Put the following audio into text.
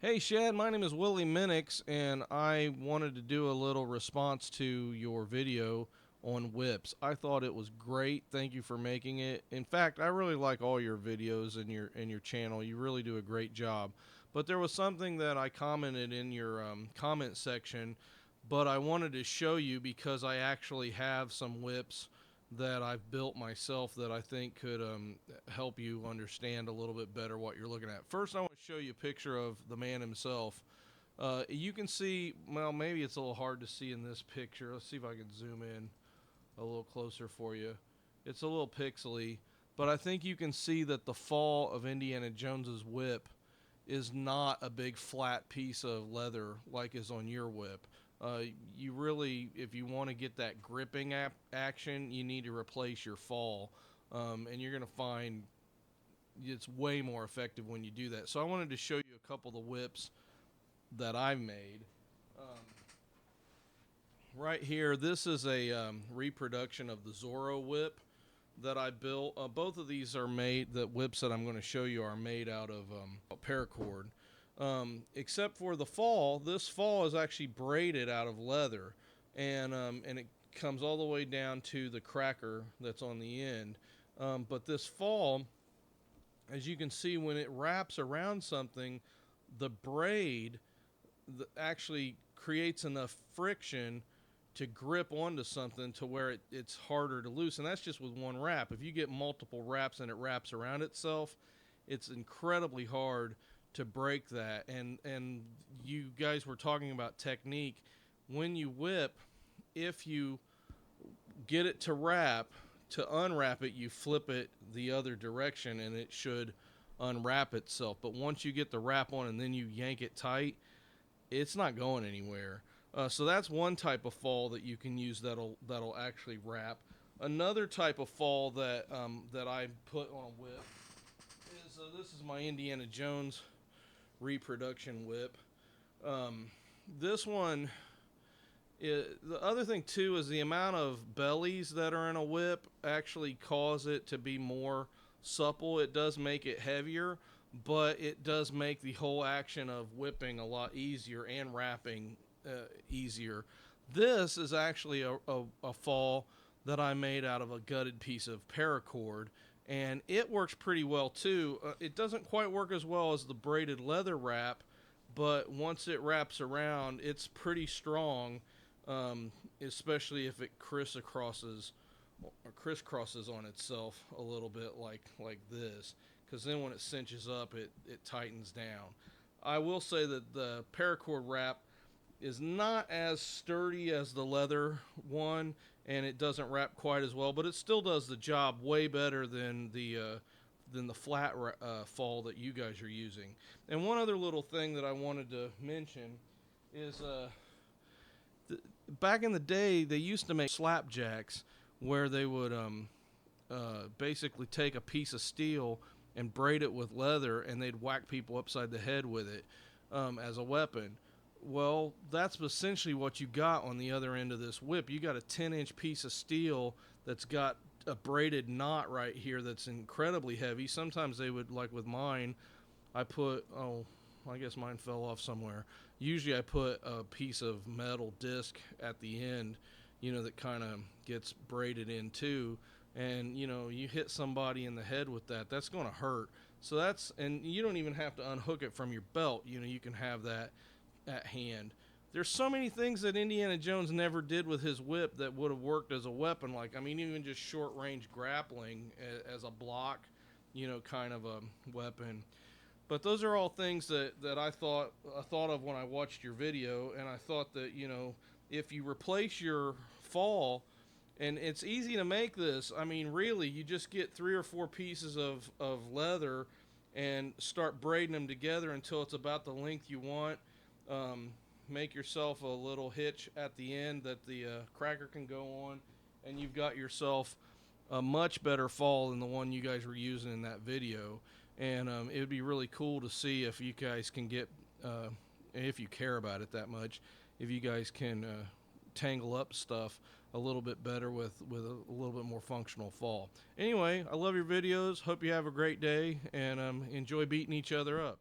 Hey Shad, my name is Willie Minix, and I wanted to do a little response to your video on whips. I thought it was great. Thank you for making it. In fact, I really like all your videos and your channel. You really do a great job. But there was something that I commented in your comment section, but I wanted to show you because I actually have some whips that I've built myself that I think could help you understand a little bit better what you're looking at. First, I want to show you a picture of the man himself. You can see, well, maybe it's a little hard to see in this picture. Let's see if I can zoom in a little closer for you. It's a little pixely, but I think you can see that the fall of Indiana Jones's whip is not a big flat piece of leather like is on your whip. You really, if you want to get that gripping action, you need to replace your fall, and you're going to find it's way more effective when you do that. So I wanted to show you a couple of the whips that I've made. Um, right here, this is a reproduction of the Zorro whip that I built. Both of these are made, the whips that I'm going to show you are made out of paracord. Except for the fall, this fall is actually braided out of leather, and it comes all the way down to the cracker that's on the end. But this fall, as you can see, when it wraps around something, the braid actually creates enough friction to grip onto something to where it's harder to loose, and that's just with one wrap. If you get multiple wraps and it wraps around itself, it's incredibly hard to break that. And you guys were talking about technique. When you whip, if you get it to wrap, to unwrap it, you flip it the other direction and it should unwrap itself. But once you get the wrap on and then you yank it tight, it's not going anywhere. So that's one type of fall that you can use that'll actually wrap. Another type of fall that I put on a whip is this is my Indiana Jones reproduction whip. This one, the other thing too is the amount of bellies that are in a whip actually cause it to be more supple. It does make it heavier, but it does make the whole action of whipping a lot easier and wrapping easier. This is actually a fall that I made out of a gutted piece of paracord, and it works pretty well too. It doesn't quite work as well as the braided leather wrap, but once it wraps around, it's pretty strong, especially if it crisscrosses on itself a little bit like this, because then when it cinches up, it tightens down. I will say that the paracord wrap is not as sturdy as the leather one, and it doesn't wrap quite as well, but it still does the job way better than the flat fall that you guys are using. And one other little thing that I wanted to mention is back in the day they used to make slapjacks where they would basically take a piece of steel and braid it with leather, and they'd whack people upside the head with it as a weapon. Well, that's essentially what you got on the other end of this whip. You got a 10-inch piece of steel that's got a braided knot right here that's incredibly heavy. Sometimes they would, like with mine, I put, oh, I guess mine fell off somewhere. Usually I put a piece of metal disc at the end, that kind of gets braided in too. And, you hit somebody in the head with that, that's going to hurt. So and you don't even have to unhook it from your belt. You can have that at hand. There's so many things that Indiana Jones never did with his whip that would have worked as a weapon. Even just short range grappling as a block, kind of a weapon. But those are all things that I thought of when I watched your video, and I thought that, if you replace your fall, and it's easy to make this. Really, you just get 3 or 4 pieces of leather and start braiding them together until it's about the length you want. Make yourself a little hitch at the end that the cracker can go on, and you've got yourself a much better fall than the one you guys were using in that video. And it would be really cool to see if you guys can get, if you care about it that much, if you guys can tangle up stuff a little bit better with a little bit more functional fall. Anyway, I love your videos. Hope you have a great day, and enjoy beating each other up.